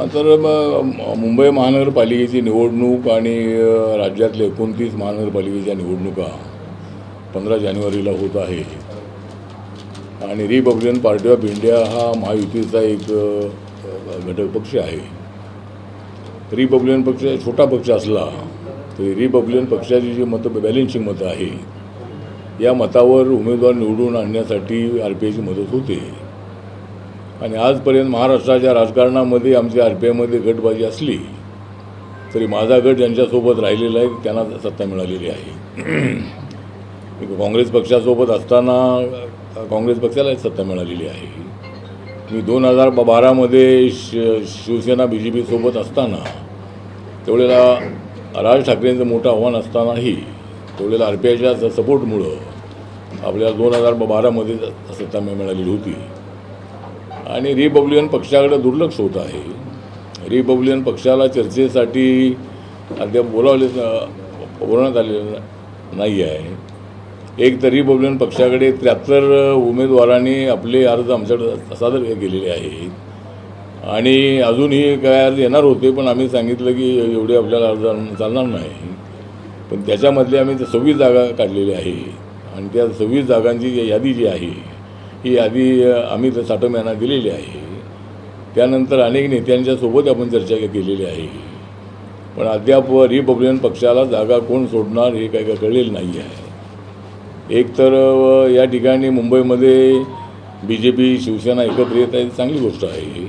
तर मुंबई महानगरपालिकेची निवडणूक आणि राज्यातल्या 29 महानगरपालिकेच्या निवडणुका 15 जानेवारीला होत आहे. आणि रिपब्लिकन पार्टी ऑफ इंडिया हा महायुतीचा एक घटक पक्ष आहे. रिपब्लिकन पक्ष छोटा पक्ष असला तरी रिपब्लिकन पक्षाची जी मतं बॅलेन्सिंग मतं आहे, या मतावर उमेदवार निवडून आणण्यासाठी RPIची मदत होते. आणि आजपर्यंत महाराष्ट्राच्या राजकारणामध्ये आमच्या RPIमध्ये गटबाजी असली तरी माझा गट ज्यांच्यासोबत राहिलेला आहे त्यांना सत्ता मिळालेली आहे. काँग्रेस पक्षासोबत असताना काँग्रेस पक्षाला सत्ता मिळालेली आहे. मी 2012मध्ये शिवसेना BJP सोबत असताना त्यावेळेला राज ठाकरेंचं मोठं आव्हान असतानाही त्यावेळेला RPIच्या सपोर्टमुळं आपल्याला 2012मध्ये सत्ता मिळालेली होती. आणि रिपब्लिकन पक्षाकडे दुर्लक्ष होत आहे. रिपब्लिकन पक्षाला चर्चेसाठी अद्याप बोलवण्यात आलेलं नाही आहे. एक तर रिपब्लिकन पक्षाकडे 73 उमेदवारांनी आपले अर्ज आमच्याकडे सादर केलेले आहेत. आणि अजूनही काय अर्ज येणार होते, पण आम्ही सांगितलं की एवढे आपल्याला अर्ज चालणार नाही. पण त्याच्यामधले आम्ही 26 जागा काढलेल्या आहे. आणि त्या 26 जागांची यादी जी आहे ही यादी आम्ही तर साठम यांना दिलेली आहे. त्यानंतर अनेक नेत्यांच्यासोबत आपण चर्चा केलेली आहे. पण अद्याप रिपब्लिकन पक्षाला जागा कोण सोडणार हे काय कळलेलं नाही आहे. एक तर या ठिकाणी मुंबईमध्ये BJP शिवसेना एकत्र येत आहे, चांगली गोष्ट आहे.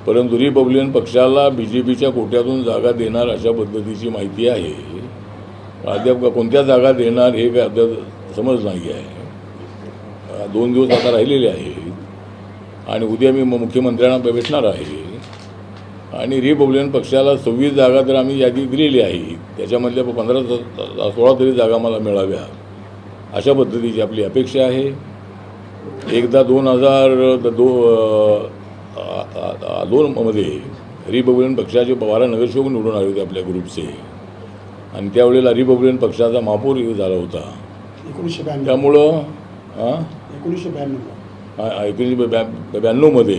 परंतु रिपब्लिकन पक्षाला BJPच्या कोट्यातून जागा देणार अशा पद्धतीची माहिती आहे. अद्याप कोणत्या जागा देणार हे काय अद्याप समज नाही आहे. 2 दिवस आता राहिलेले आहेत आणि उद्या मी मुख्यमंत्र्यांना भेटणार आहे. आणि रिपब्लिकन पक्षाला 26 जागा तर आम्ही यादी दिलेली आहे, त्याच्यामधल्या 15-16 तरी जागा मला मिळाव्या अशा पद्धतीची आपली अपेक्षा आहे. एकदा 2002मध्ये रिपब्लिकन पक्षाचे 12 नगरसेवक निवडून आले होते आपल्या ग्रुपचे. आणि त्यावेळेला रिपब्लिकन पक्षाचा महापौर झाला होता. 1992 1992मध्ये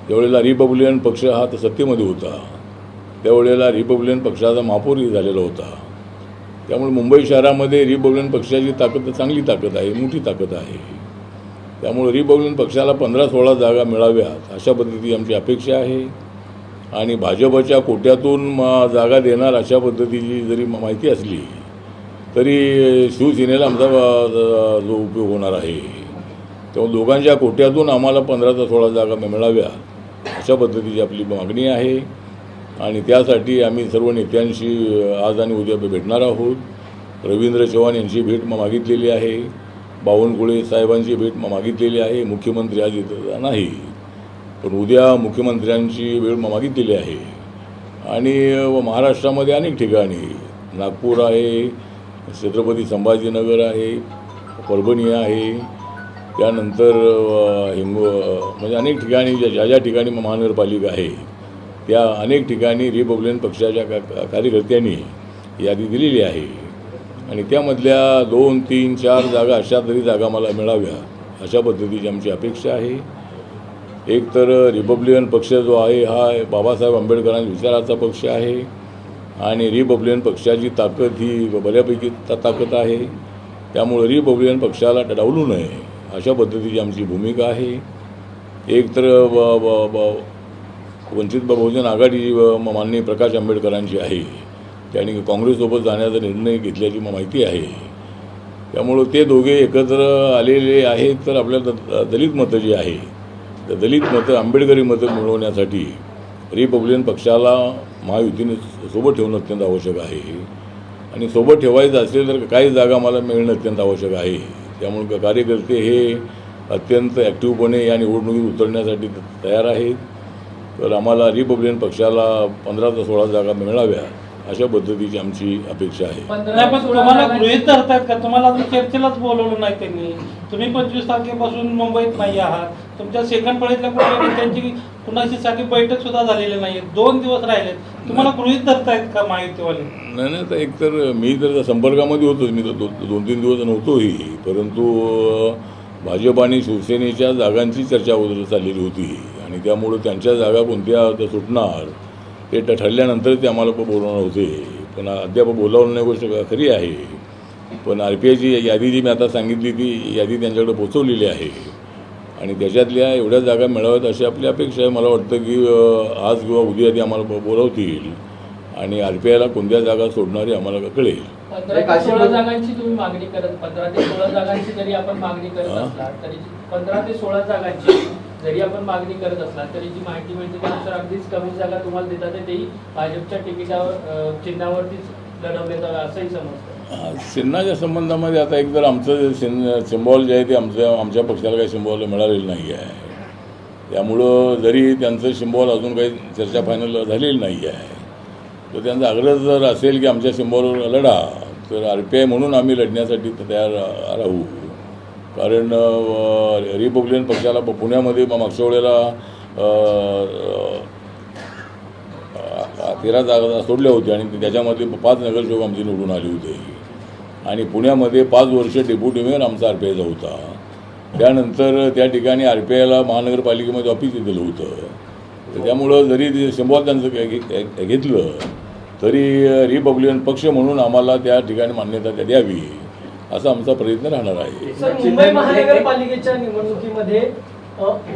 त्यावेळेला रिपब्लिकन पक्ष हा तर सत्तेमध्ये होता. त्यावेळेला रिपब्लिकन पक्षाचा महापौरही झालेला होता. त्यामुळे मुंबई शहरामध्ये रिपब्लिकन पक्षाची ताकद चांगली ताकद आहे, मोठी ताकद आहे. त्यामुळे रिपब्लिकन पक्षाला 15-16 जागा मिळाव्यात अशा पद्धतीची आमची अपेक्षा आहे. आणि भाजपच्या कोट्यातून जागा देणार अशा पद्धतीची जरी माहिती असली तरी शिवसेनेला आमचा जो उपयोग होणार आहे, तेव्हा दोघांच्या कोट्यातून आम्हाला 15-16 जागा मिळाव्या अशा पद्धतीची आपली मागणी आहे. आणि त्यासाठी आम्ही सर्व नेत्यांशी आज आणि उद्या भेटणार आहोत. रवींद्र चव्हाण यांची भेट मागितलेली आहे. बावनकुळे साहेबांची भेट मागितलेली आहे. मुख्यमंत्री आज इथं नाही, पण उद्या मुख्यमंत्र्यांची वेळ मागितलेली आहे. आणि महाराष्ट्रामध्ये अनेक ठिकाणी नागपूर आहे, छत्रपती संभाजीनगर आहे, परभणी आहे, त्यानंतर म्हणजे अनेक ठिकाणी ज्या ठिकाणी महानगरपालिका आहे त्या अनेक ठिकाणी रिपब्लिकन पक्षाच्या कार्यकर्त्यांनी यादी दिलेली आहे. आणि त्यामधल्या 2, 3, 4 जागा अशा तरी जागा मला मिळाव्या अशा पद्धतीची आमची अपेक्षा आहे. एक तर रिपब्लिकन पक्ष जो आहे हा बाबासाहेब आंबेडकरांच्या विचाराचा पक्ष आहे. आणि रिपब्लिकन पक्षाची ताकद ही बऱ्यापैकी ताकद आहे. त्यामुळे रिपब्लिकन पक्षाला डावलू नये अशा पद्धतीची आमची भूमिका आहे. एक तर वंचित बहुजन आघाडी माननीय प्रकाश आंबेडकरांची आहे, त्यांनी काँग्रेससोबत जाण्याचा निर्णय घेतल्याची माहिती आहे. त्यामुळं ते दोघे एकत्र आलेले आहेत. तर आपल्याला दलित मतं जी आहे तर दलित मतं, आंबेडकरी मतं मिळवण्यासाठी रिपब्लिकन पक्षाला महायुतीने सोबत ठेवणं अत्यंत आवश्यक आहे. आणि सोबत ठेवायचं असेल तर काही जागा मला मिळणं अत्यंत आवश्यक आहे. त्यामुळे कार्यकर्ते हे अत्यंत ॲक्टिव्हपणे या निवडणुकीत उतरण्यासाठी तयार आहेत. तर आम्हाला रिपब्लिकन पक्षाला 15-16 जागा मिळाव्या अशा पद्धतीची आमची अपेक्षा आहे. पण तुम्हाला गृहीत धरतायत का? तुम्हाला अजून चर्चेलाच बोलवलं नाही त्यांनी. तुम्ही 25 तारखेपासून मुंबईत नाही आहात. तुमच्या सेकंड फळीतल्या कुठल्या नेत्यांची कुणाशी साठी बैठक सुद्धा झालेली नाही. 2 दिवस राहिलेत. तुम्हाला गृहीत धरतायत का महायुतीवाले? नाही, तर एकतर मी तर संपर्कामध्ये होतोच. मी तर 2-3 दिवस नव्हतोही. परंतु भाजप आणि शिवसेनेच्या जागांची चर्चा चाललेली होती. आणि त्यामुळं त्यांच्या जागा कोणत्या सुटणार ते ठरल्यानंतर ते आम्हाला बोलवणार होते, पण अद्याप बोलावलं नाही गोष्ट खरी आहे. पण RPIची यादी जी मी आता सांगितली ती यादी त्यांच्याकडे पोचवलेली आहे आणि त्याच्यातल्या एवढ्या जागा मिळाव्यात अशी आपली अपेक्षा आहे. मला वाटतं की आज किंवा उद्या ती आम्हाला बोलवतील आणि RPIला कोणत्या जागा सोडणारी आम्हाला कळेल. 15 ते 16 जागांची तुम्ही मागणी करत 15 ते 16 जागांची जरी आपण मागणी करत असला तरी 15 ते 16 जागांची जरी आपण मागणी करत असला तरी जी माहिती मिळते त्यानुसार अगदीच कमी जागा तुम्हाला देतात तेही भाजपच्या तिकिटावर चिन्हावरतीच लढवले जावे असंही समजतं. चिन्हाच्या संबंधामध्ये आता एक तर आमचं सिम्बॉल जे आहे ते आमच्या पक्षाला काही सिम्बॉल मिळालेलं नाही आहे. त्यामुळं जरी त्यांचं सिम्बॉल अजून काही चर्चा फायनल झालेली नाही आहे, तर त्यांचा आग्रह जर असेल की आमच्या सिम्बॉलवर लढा तर RPI म्हणून आम्ही लढण्यासाठी तयार राहू. कारण रिपब्लिकन पक्षाला पुण्यामध्ये मागच्या वेळेला 13 जागा सोडल्या होत्या आणि त्याच्यामध्ये 5 नगरसेवक आमची निवडून आले होते आणि पुण्यामध्ये 5 वर्ष डेप्युटी मेयर आमचा RPIचा होता. त्यानंतर त्या ठिकाणी RPIला महानगरपालिकेमध्ये ऑफिस दिलं होतं. तर त्यामुळं जरी ते सिम्बॉल त्यांचं घेतलं तरी रिपब्लिकन पक्ष म्हणून आम्हाला त्या ठिकाणी मान्यता द्यावी असा आमचा प्रयत्न राहणार आहे. सर, मुंबई महानगरपालिकेच्या निवडणुकीमध्ये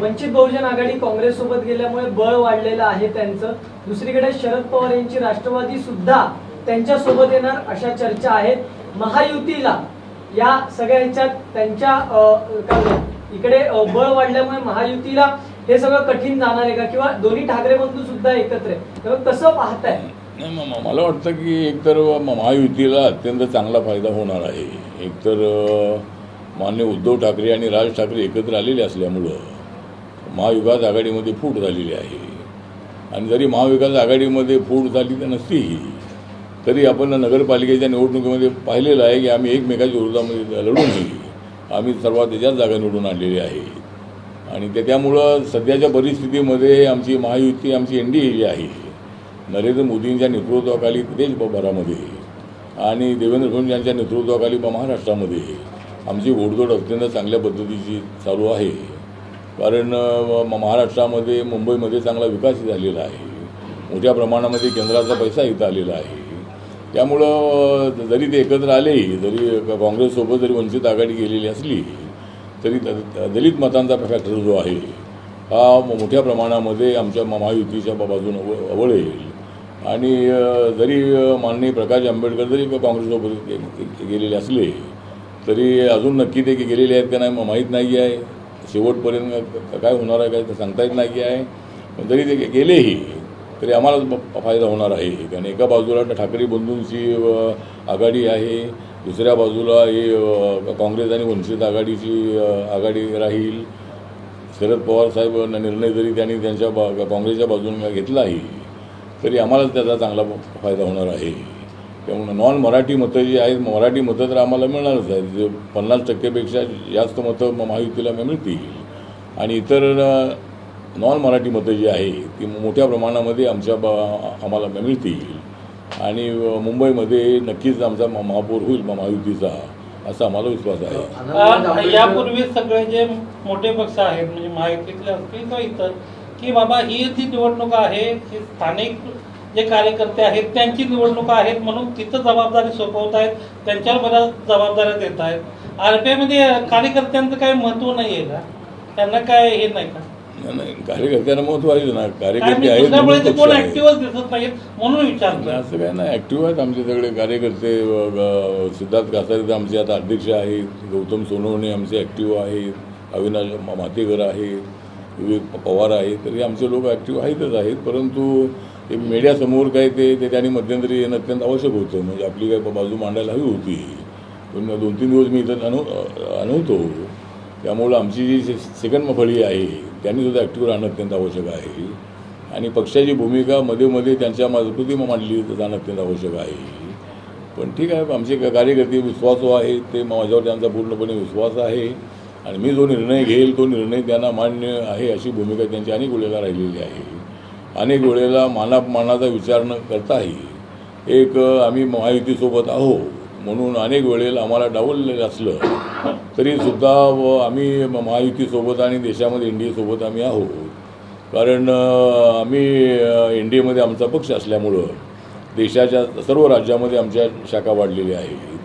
वंचित बहुजन आघाडी काँग्रेससोबत गेल्यामुळे बळ वाढलेलं आहे त्यांचं. दुसरीकडे शरद पवार यांची राष्ट्रवादी सुद्धा त्यांच्यासोबत येणार अशा चर्चा आहेत. महायुतीला या सगळ्या ह्याच्यात त्यांच्या इकडे बळ वाढल्यामुळे महायुतीला हे सगळं कठीण जाणार आहे का, किंवा दोन्ही ठाकरे बंधू सुद्धा एकत्र आहे, तर कसं पाहताय? नाही, मला वाटतं की एकतर महायुतीला अत्यंत चांगला फायदा होणार आहे. एकतर माननीय उद्धव ठाकरे आणि राज ठाकरे एकत्र आलेले असल्यामुळं महाविकास आघाडीमध्ये फूट झालेली आहे. आणि जरी महाविकास आघाडीमध्ये फूट झाली तर नसतीही तरी आपण नगरपालिकेच्या निवडणुकीमध्ये पाहिलेलं आहे की आम्ही एकमेकाच्या विरोधामध्ये लढूनही आम्ही सर्वात त्याच्याच जागा निवडून आणलेली आहे. आणि त्यामुळं सध्याच्या परिस्थितीमध्ये आमची महायुती आमची NDA जी आहे नरेंद्र मोदींच्या नेतृत्वाखाली देशभरामध्ये आणि देवेंद्र फडणवीस यांच्या नेतृत्वाखाली महाराष्ट्रामध्ये आमची घोडदौड अत्यंत चांगल्या पद्धतीची चालू आहे. कारण महाराष्ट्रामध्ये मुंबईमध्ये चांगला विकास झालेला आहे. मोठ्या प्रमाणामध्ये केंद्राचा पैसा इथं आलेला आहे. त्यामुळं जरी ते एकत्र आलेही, जरी काँग्रेससोबत जरी वंचित आघाडी गेलेली असली तरी दलित मतांचा फॅक्टर जो आहे हा मोठ्या प्रमाणामध्ये आमच्या महायुतीच्या बाजूने वळेल. आणि जरी माननीय प्रकाश आंबेडकर जरी काँग्रेससोबत गेलेले असले तरी अजून नक्की ते गेलेले आहेत का नाही माहीत नाही आहे. शेवटपर्यंत काय होणार आहे काय ते सांगता येत नाही आहे. पण जरी ते गेलेही तरी आम्हाला फायदा होणार आहे. कारण एका बाजूला ठाकरे बंधूंची आघाडी आहे, दुसऱ्या बाजूला हे काँग्रेस आणि वंचित आघाडीची आघाडी राहील. शरद पवार साहेब निर्णय जरी त्यांनी त्यांच्या काँग्रेसच्या बाजूने घेतलाही तरी आम्हाला त्याचा चांगला फायदा होणार आहे. त्यामुळे नॉन मराठी मतं जी आहेत, मराठी मतं तर आम्हाला मिळणारच आहेत. जे 50% जास्त मतं महायुतीला मिळतील आणि इतर नॉन मराठी मतं जी आहे ती मोठ्या प्रमाणामध्ये आम्हाला मिळतील. आणि मुंबईमध्ये नक्कीच आमचा महापौर होईल महायुतीचा असा आम्हाला विश्वास आहे. यापूर्वी सगळे जे मोठे पक्ष आहेत म्हणजे महायुतीतले असतील किंवा इतर की बाबा ही जी निवडणूक आहे ही स्थानिक जे कार्यकर्ते आहेत त्यांची निवडणूक आहेत म्हणून तिथं जबाबदारी सोपवत आहेत, त्यांच्यावर बऱ्याच जबाबदाऱ्या देत आहेत. RPIमध्ये कार्यकर्त्यांचं काही महत्त्व नाही आहे का? त्यांना काय हे नाही का? नाही, कार्यकर्त्यांना महत्त्व आहे ना. कार्यकर्ते कोण ऍक्टिव्हच दिसत नाहीत म्हणून विचारलं. असं काय नाही, ॲक्टिव्ह आहेत आमचे सगळे कार्यकर्ते. सिद्धार्थ कासारे आमचे आता अध्यक्ष आहेत, गौतम सोनवणे आमचे ॲक्टिव्ह आहेत, अविनाश मातेकर आहेत, विवेक पवार आहेत. तरी आमचे लोक ॲक्टिव्ह आहेतच आहेत. परंतु ते मीडियासमोर काय ते त्यांनी मध्यंतरी येणं अत्यंत आवश्यक होतं. म्हणजे आपली काय बाजू मांडायला हवी होती. पण 2-3 दिवस मी इथं नव्हतो. त्यामुळं आमची जी सेकंड फळी आहे त्यांनीसुद्धा ॲक्टिव्ह राहणं अत्यंत आवश्यक आहे. आणि पक्षाची भूमिका मध्ये त्यांच्या मजबूती मांडली जाणं अत्यंत आवश्यक आहे. पण ठीक आहे, आमचे कार्यकर्ते विश्वासू आहेत, ते माझ्यावर त्यांचा पूर्णपणे विश्वास आहे. आणि मी जो निर्णय घेईल तो निर्णय त्यांना मान्य आहे अशी भूमिका त्यांची अनेक वेळेला राहिलेली आहे. अनेक वेळेला मानाचा विचार न करताही एक आम्ही महायुतीसोबत आहो म्हणून अनेक वेळेला आम्हाला डावललेलं असलं तरीसुद्धा आम्ही महायुतीसोबत आणि देशामध्ये NDA सोबत आम्ही आहोत. कारण आम्ही NDAमध्ये आमचा पक्ष असल्यामुळं देशाच्या सर्व राज्यामध्ये आमच्या शाखा वाढलेल्या आहेत.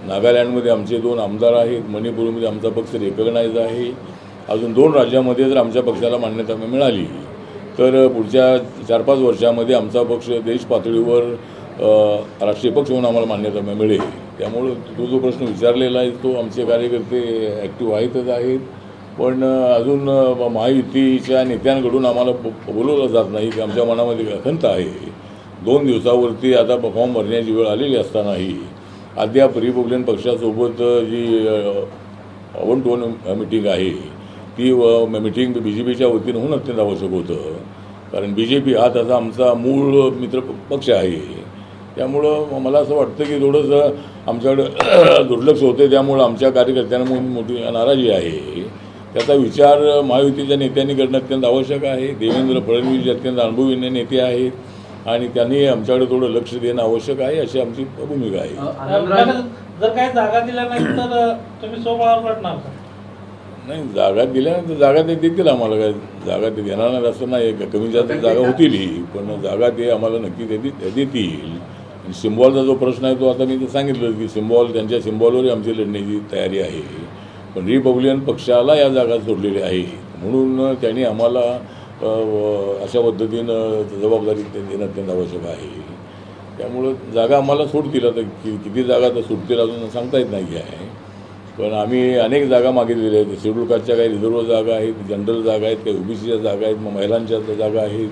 नागालँडमध्ये आमचे 2 आमदार आहेत, मणिपूरमध्ये आमचा पक्ष रेकग्नाइज आहे. अजून 2 राज्यामध्ये जर आमच्या पक्षाला मान्यता मिळाली तर पुढच्या 4-5 वर्षामध्ये आमचा पक्ष देश पातळीवर राष्ट्रीय पक्ष म्हणून आम्हाला मान्यता मिळेल. त्यामुळं तो जो प्रश्न विचारलेला आहे तो आमचे कार्यकर्ते ॲक्टिव्ह आहेतच आहेत. पण अजून महायुतीच्या नेत्यांकडून आम्हाला बोलवलं जात नाही की आमच्या मनामध्ये खंत आहे. 2 दिवसावरती आता फॉर्म भरण्याची वेळ आलेली असतानाही अद्याप रिपब्लिकन पक्षासोबत जी 1-to-1 मीटिंग आहे ती मीटिंग BJPच्या वतीनं होणं अत्यंत आवश्यक होतं. कारण BJP हा त्याचा आमचा मूळ मित्र पक्ष आहे. त्यामुळं मला असं वाटतं की थोडंसं आमच्याकडं दुर्लक्ष होते. त्यामुळं आमच्या कार्यकर्त्यांना मोठी नाराजी आहे. त्याचा विचार महायुतीच्या नेत्यांनी करणं अत्यंत आवश्यक आहे. देवेंद्र फडणवीस अत्यंत अनुभवी नेते आहेत आणि त्यांनी आमच्याकडे थोडं लक्ष देणं आवश्यक आहे अशी आमची भूमिका आहे. जर काही जागा दिल्या नाही तर तुम्ही सोबळावर लढणार का? नाही, जागा दिल्यानंतर जागा ते देतील आम्हाला. काय जागा ते देणार नाही असं नाही. कमी जास्त जागा होतीलही, पण जागा ते आम्हाला नक्की देतील. आणि सिम्बॉलचा जो प्रश्न आहे तो आता मी सांगितलं की त्यांच्या सिम्बॉलवरही आमची लढण्याची तयारी आहे. पण रिपब्लिकन पक्षाला या जागा सोडलेल्या आहेत म्हणून त्यांनी आम्हाला अशा पद्धतीनं जबाबदारी देणं अत्यंत आवश्यक आहे. त्यामुळं जागा आम्हाला सोडतील. आता किती जागा तर सुटतील अजून सांगता येत नाही आहे. पण आम्ही अनेक जागा मागितलेल्या आहेत. शेड्यूल कास्टच्या काही रिझर्व्ह जागा आहेत, जनरल जागा आहेत, काही OBCच्या जागा आहेत, महिलांच्या जागा आहेत.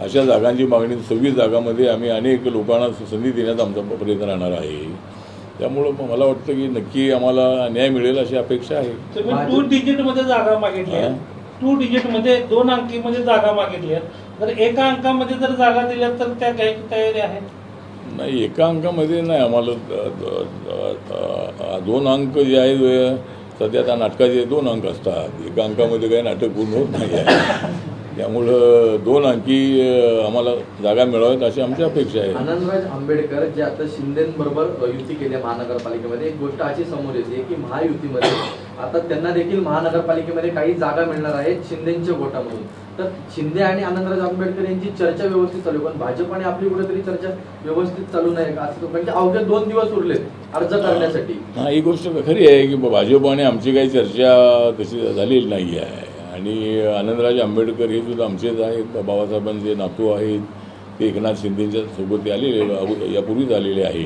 अशा जागांची मागणी 26 जागांमध्ये आम्ही अनेक लोकांना संधी देण्यात आमचा प्रयत्न राहणार आहे. त्यामुळं मला वाटतं की नक्की आम्हाला न्याय मिळेल अशी अपेक्षा आहे. तुम्ही 2 डिजिटमध्ये जागा मागितल्या, 2 डिजिटमध्ये 2 अंकीमध्ये जागा मागितल्या. जर एका अंकामध्ये जर जागा दिल्या तर त्या घ्यायची तयारी आहे? नाही, एका अंकामध्ये नाही. आम्हाला 2 अंक जे आहेत सध्या त्या नाटकाचे 2 अंक असतात. एका अंकामध्ये काही नाटक पूर्ण होत नाही आहे. त्यामुळं 2 अंकी आम्हाला जागा मिळाव्यात अशी आमची अपेक्षा आहे. आनंदराज आंबेडकर जे आता शिंदेबरोबर युती केली महानगरपालिकेमध्ये, एक गोष्ट अशी समोर येते की महायुतीमध्ये आता त्यांना देखील महानगरपालिकेमध्ये काही जागा मिळणार आहेत शिंदेच्या गोटामधून. तर शिंदे आणि आनंदराज आंबेडकर यांची चर्चा व्यवस्थित चालू आहे, पण भाजपाने आपली कुठेतरी चर्चा व्यवस्थित चालू नाही असं म्हणजे अवघे 2 दिवस उरलेत अर्ज करण्यासाठी. हां, ही गोष्ट खरी आहे की भाजपाने आमची काही चर्चा तशी झालेली नाही आहे. आणि आनंदराज आंबेडकर हे सुद्धा आमचेच आहेत. बाबासाहेबांचे नातू आहेत. ते एकनाथ शिंदेच्या सोबत आलेले यापूर्वीच आलेले आहे.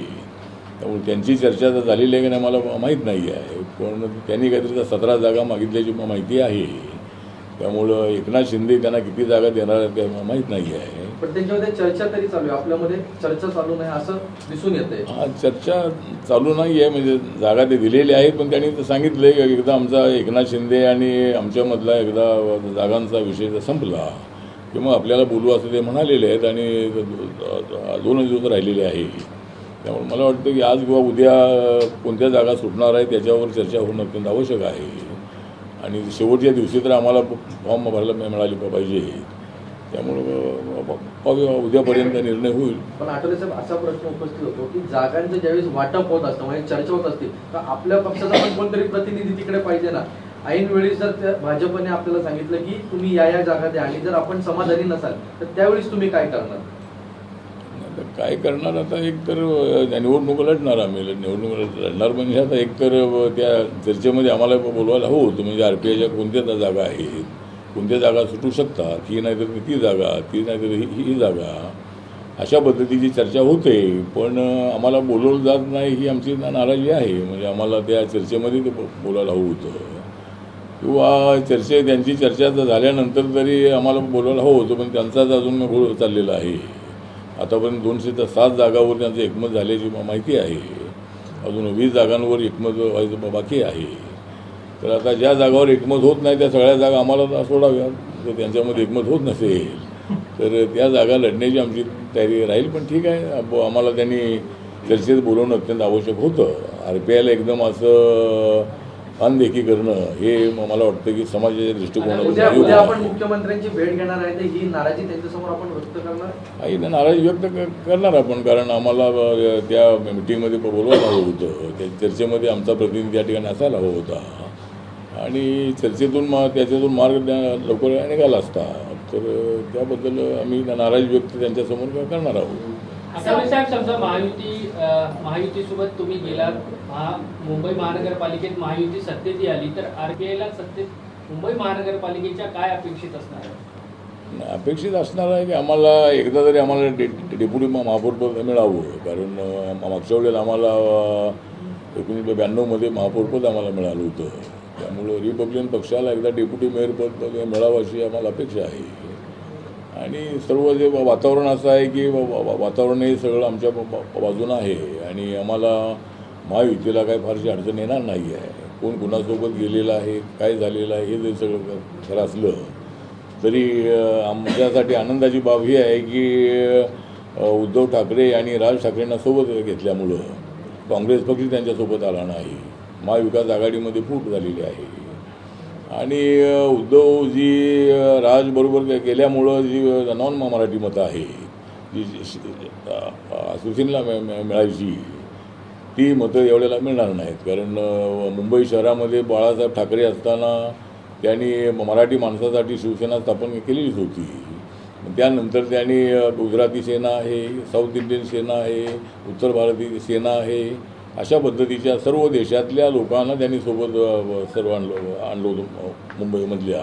त्यामुळे त्यांची चर्चा तर झालेली आहे की नाही मला माहीत नाही आहे. पण त्यांनी काहीतरी 17 जागा मागितल्याची माहिती आहे. त्यामुळं एकनाथ शिंदे त्यांना किती जागा देणार आहेत ते माहीत नाही आहे. पण त्यांच्यामध्ये चर्चा तरी चालू आहे, आपल्यामध्ये चर्चा चालू नाही असं दिसून येतंय. हां, चर्चा चालू नाही आहे. म्हणजे जागा ते दिलेल्या आहेत, पण त्यांनी सांगितलं की एकदा आमचा एकनाथ शिंदे आणि आमच्यामधला एकदा जागांचा विषय संपला की मग आपल्याला बोलू असं ते म्हणालेले आहेत. आणि 2 दिवस राहिलेले आहे. त्यामुळे मला वाटतं की आज किंवा उद्या कोणत्या जागा सुटणार आहेत त्याच्यावर चर्चा होणं अत्यंत आवश्यक आहे. आणि शेवटच्या दिवशी तर आम्हाला फॉर्म भरायला मिळाली पाहिजे. त्यामुळं उद्यापर्यंत निर्णय होईल. पण आठवले साहेब, असा प्रश्न उपस्थित होतो की जागांचं ज्यावेळेस वाटप होत असतं म्हणजे चर्चा होत असते तर आपल्या पक्षाचा पण कोणतरी प्रतिनिधी तिकडे पाहिजे ना. ऐन वेळी जर भाजपने आपल्याला सांगितलं की तुम्ही या जागा द्या आणि जर आपण समाधानी नसाल तर त्यावेळेस तुम्ही काय करणार? काय करणार आता, एकतर निवडणूक लढणार आम्ही. निवडणूक लढणार म्हणजे आता एकतर त्या चर्चेमध्ये आम्हाला बोलवायला हवं होतं. म्हणजे RPIच्या कोणत्या जागा आहेत, कोणत्या जागा सुटू शकतात, ही नाही तर ती जागा, ती नाही तर ही जागा, अशा पद्धतीची चर्चा होते. पण आम्हाला बोलवलं जात नाही ही आमची नाराजी आहे. म्हणजे आम्हाला त्या चर्चेमध्ये ते बोलायला हवं होतं. किंवा त्यांची चर्चा झाल्यानंतर तरी आम्हाला बोलायला हवं होतं. पण त्यांचाच अजून घोळ चाललेला आहे. आतापर्यंत 207 जागावर त्यांचं एकमत झाल्याची माहिती आहे. अजून 20 जागांवर एकमत व्हायचं बाकी आहे. तर आता ज्या जागावर एकमत होत नाही त्या सगळ्या जागा आम्हाला सोडाव्यात. जर त्यांच्यामध्ये एकमत होत नसेल तर त्या जागा लढण्याची आमची तयारी राहील. पण ठीक आहे, आम्हाला त्यांनी चर्चेत बोलवणं अत्यंत आवश्यक होतं. RPIला एकदम असं अनदेखी करणं हे मला वाटतं की समाजाच्या दृष्टिकोनातून उद्या आपण मुख्यमंत्र्यांची भेट घेणार आहे, ही नाराजी त्यांच्यासमोर आपण व्यक्त करणार. काही नाराजी व्यक्त करणार आपण, कारण आम्हाला त्या मिटिंगमध्ये बोलवायला हवं होतं. त्या चर्चेमध्ये आमचा प्रतिनिधी त्या ठिकाणी असायला हवा होता आणि चर्चेतून त्याच्यातून मार्ग लवकर निघाला असता. तर त्याबद्दल आम्ही नाराजी व्यक्त त्यांच्यासमोर करणार आहोत. आठवले साहेब, समजा महायुतीसोबत तुम्ही गेलात, मुंबई महानगरपालिकेत महायुती सत्तेत आली, तर RPIला सत्तेत मुंबई महानगरपालिकेच्या काय अपेक्षित असणार आहे? अपेक्षित असणार आहे की आम्हाला एकदा तरी आम्हाला डेप्युटी महापौरपद मिळावं, कारण मागच्या वेळेला आम्हाला 1992मध्ये महापौरपद आम्हाला मिळालं होतं. त्यामुळं रिपब्लिकन पक्षाला एकदा डेप्युटी मेयरपद मिळावं अशी आम्हाला अपेक्षा आहे. आणि सर्व जे वातावरण असं आहे की वातावरणही सगळं आमच्या बाजूनं आहे आणि आम्हाला महायुतीला काही फारशी अडचण येणार नाही आहे. कोण कुणासोबत गेलेलं आहे, काय झालेलं आहे, हे जरी सगळं खरं असलं तरी आमच्यासाठी आनंदाची बाब ही आहे की उद्धव ठाकरे आणि राज ठाकरेंना सोबत घेतल्यामुळं काँग्रेस पक्ष त्यांच्यासोबत आला नाही. महाविकास आघाडीमध्ये फूट झालेली आहे आणि उद्धवजी राजबरोबर गेल्यामुळं जी नॉन मराठी मतं आहे, जी शिवसेनेला मिळायची ती मतं एवढ्याला मिळणार नाहीत. कारण मुंबई शहरामध्ये बाळासाहेब ठाकरे असताना त्यांनी मराठी माणसासाठी शिवसेना स्थापन केलेलीच होती. त्यानंतर त्यांनी गुजराती सेना आहे, साऊथ इंडियन सेना आहे, उत्तर भारतीय सेना आहे, अशा पद्धतीच्या सर्व देशातल्या लोकांना त्यांनी सोबत सर्व आणलं होतं मुंबईमधल्या.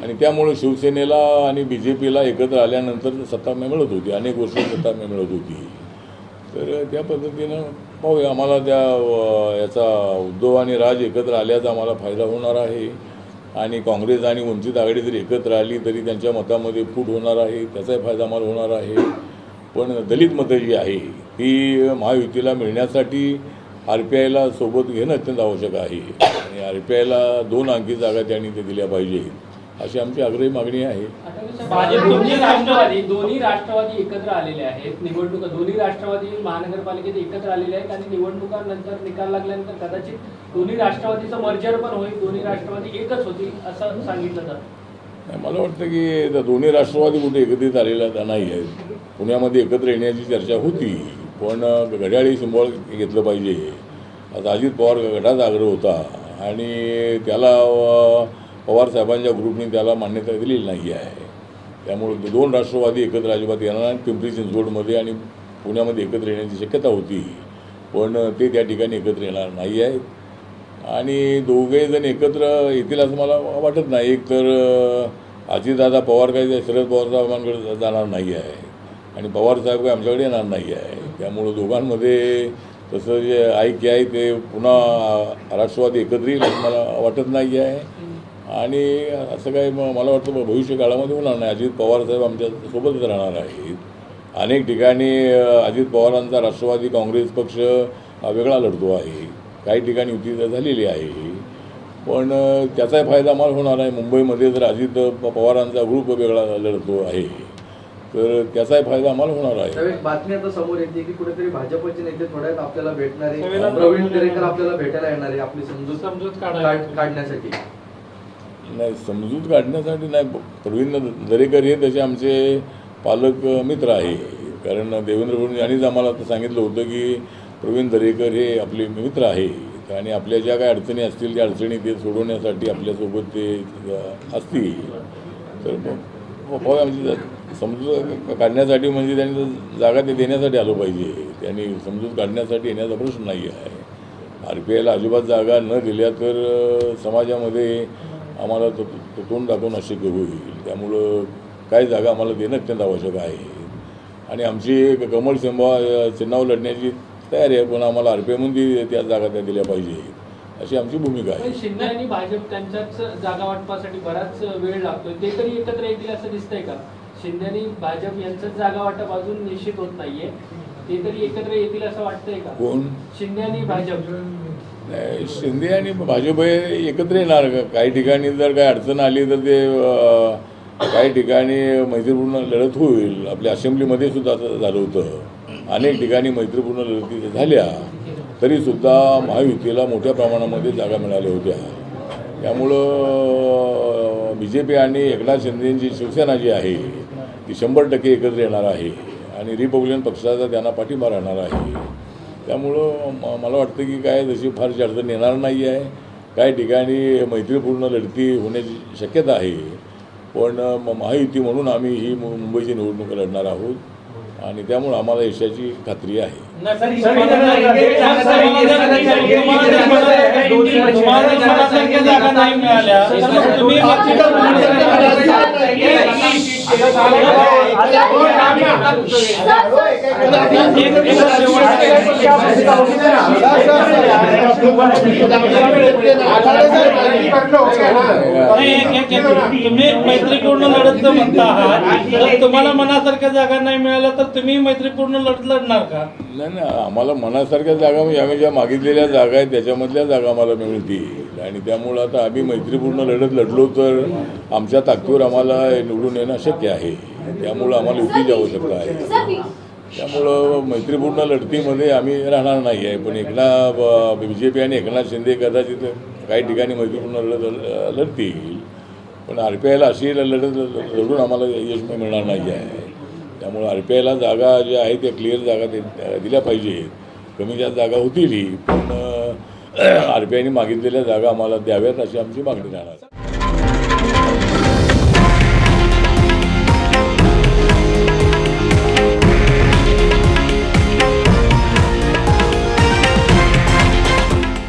आणि त्यामुळे शिवसेनेला आणि BJPला एकत्र आल्यानंतर सत्ता मिळत होती, अनेक वर्ष सत्ता मिळत होती. तर त्या पद्धतीनं पाहूया, आम्हाला त्या याचा उद्धव आणि राज एकत्र आल्याचा आम्हाला फायदा होणार आहे. आणि काँग्रेस आणि वंचित आघाडी जरी एकत्र आली तरी त्यांच्या मतामध्ये फूट होणार आहे, त्याचाही फायदा आम्हाला होणार आहे. पण दलित मतं जी आहे ती महायुतीला मिळण्यासाठी RPIला सोबत घेणं अत्यंत आवश्यक आहे आणि RPIला 2 अंकी जागा त्यांनी ते दिल्या पाहिजेत अशी आमची आग्रही मागणी आहे. दोन्ही राष्ट्रवादी एकत्र आलेले आहेत, निवडणुका दोन्ही राष्ट्रवादी महानगरपालिकेत एकत्र आलेले आहेत आणि निवडणुकांनंतर निकाल लागल्यानंतर कदाचित दोन्ही राष्ट्रवादीचं मर्जर पण होईल, दोन्ही राष्ट्रवादी एकच होतील असं सांगितलं जातं. मला वाटतं की दोन्ही राष्ट्रवादी कुठे एकत्रित आलेल्या नाही आहेत. पुण्यामध्ये एकत्र येण्याची चर्चा होती, पण घड्याळी सिंबॉल घेतलं पाहिजे आता अजित पवार गटाचा आग्रह होता आणि त्याला पवारसाहेबांच्या ग्रुपने त्याला मान्यता दिलेली नाही आहे. त्यामुळे 2 राष्ट्रवादी एकत्र अजिबात येणार नाही. पिंपरी चिंचवडमध्ये आणि पुण्यामध्ये एकत्र येण्याची शक्यता होती, पण ते त्या ठिकाणी एकत्र येणार नाही आहेत. आणि दोघे जण एकत्र येतील असं मला वाटत नाही. एक तर अजितदादा पवार काही शरद पवार साहेबांकडे जाणार नाही आहे आणि पवारसाहेब काही आमच्याकडे येणार नाही आहे. त्यामुळं दोघांमध्ये तसं जे ऐक्य आहे ते पुन्हा राष्ट्रवादी एकत्र येईल असं मला वाटत नाही आहे. आणि असं काही मला वाटतं भविष्य काळामध्ये होणार नाही. अजित पवारसाहेब आमच्यासोबतच राहणार आहेत. अनेक ठिकाणी अजित पवारांचा राष्ट्रवादी काँग्रेस पक्ष वेगळा लढतो आहे, काही ठिकाणी युती झालेली आहे, पण त्याचाही फायदा आम्हाला होणार आहे. मुंबईमध्ये जर अजित पवारांचा ग्रुप वेगळा लढतो आहे तर त्याचाही फायदा आम्हाला होणार आहे. त्यावेळी बातमी आता समोर येते की कुठेतरी भाजपचे नेते थोड्यात आपल्याला भेटणारे, प्रवीण दरेकर आपल्याला भेटायला येणार आहे आपली समजूत काढण्यासाठी. नाही, समजूत काढण्यासाठी नाही. प्रवीण दरेकर हे त्याचे आमचे पालक मित्र आहे. कारण देवेंद्र फडणवीस यांनीच आम्हाला सांगितलं होतं की प्रवीण दरेकर हे आपले मित्र आहेत आणि आपल्या ज्या काही अडचणी असतील त्या अडचणी ते सोडवण्यासाठी आपल्यासोबत ते असतील. तर आमची समजूत काढण्यासाठी म्हणजे त्यांनी जागा ते देण्यासाठी आलं पाहिजे. त्यांनी समजूत काढण्यासाठी येण्याचा प्रश्न नाही आहे. RPIला अजिबात जागा न दिल्या तर समाजामध्ये आम्हाला तोंड दाखवणं अशक्य होईल. त्यामुळं काही जागा आम्हाला देणं अत्यंत आवश्यक आहे आणि आमची कमळ चिन्हावर लढण्याची तयारी आहे, पण आम्हाला RPIमध्ये त्या जागा त्या दिल्या पाहिजेत अशी आमची भूमिका आहे. शिंदे आणि भाजप त्यांच्याच जागा वाटपासाठी बराच वेळ लागतोय, ते तरी एकत्र येतील असं दिसतंय का? शिंदे आणि भाजप यांचंच जागा वाटप अजून निश्चित होत नाहीये, ते तरी एकत्र येतील असं वाटतंय का? कोण? शिंदे आणि भाजप. नाही, शिंदे आणि भाजप हे एकत्र येणार. काही ठिकाणी जर काही अडचण आली तर ते काही ठिकाणी मैत्रीपूर्ण लढत होईल. आपल्या असेंब्लीमध्ये सुद्धा असं झालं होतं. अनेक ठिकाणी मैत्रीपूर्ण लढती झाल्या तरीसुद्धा महायुतीला मोठ्या प्रमाणामध्ये जागा मिळाल्या होत्या. त्यामुळं BJP आणि एकनाथ शिंदेची शिवसेना जी आहे ती 100% एकत्र येणार आहे आणि रिपब्लिकन पक्षाचा त्यांना पाठिंबा राहणार आहे. त्यामुळं मला वाटतं की काय जशी फारशी अडचण येणार नाही आहे. काही ठिकाणी मैत्रीपूर्ण लढती होण्याची शक्यता आहे, पण महायुती म्हणून आम्ही ही मुंबईची निवडणूक लढणार आहोत आणि त्यामुळे आम्हाला यशाची खात्री आहे. मनासारख्या जागा नाही मिळाल्या तुम्ही तुम्ही मैत्रीपूर्ण लढत म्हणता आहात तर तुम्हाला मनासारख्या जागा नाही मिळाल्या तर तुम्ही मैत्रीपूर्ण लढत लढणार का? नाही आम्हाला मनासारख्या जागा म्हणजे आम्ही ज्या मागितलेल्या जागा आहेत त्याच्यामधल्या जागा आम्हाला मिळतील आणि त्यामुळं आता आम्ही मैत्रीपूर्ण लढत लढलो तर आमच्या ताकदीवर आम्हाला निवडून येणं शक्य आहे. त्यामुळं आम्हाला युतीची आवश्यकता आहे. त्यामुळं मैत्रीपूर्ण लढतीमध्ये आम्ही राहणार नाही आहे. पण BJP आणि एकनाथ शिंदे कदाचित काही ठिकाणी मैत्रीपूर्ण लढतील पण RPIला अशी लढत लढून आम्हाला यश मिळणार नाही आहे. त्यामुळे RPIला जागा ज्या आहेत त्या क्लिअर जागा दिल्या पाहिजेत. कमी जास्त जागा होतीलही पण RPIने मागितलेल्या जागा आम्हाला द्याव्यात अशी आमची मागणी राहणार.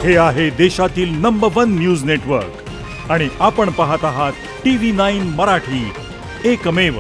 हे आहे देशातील नंबर 1 न्यूज नेटवर्क आणि आपण पाहत आहात TV9 मराठी, एकमेव.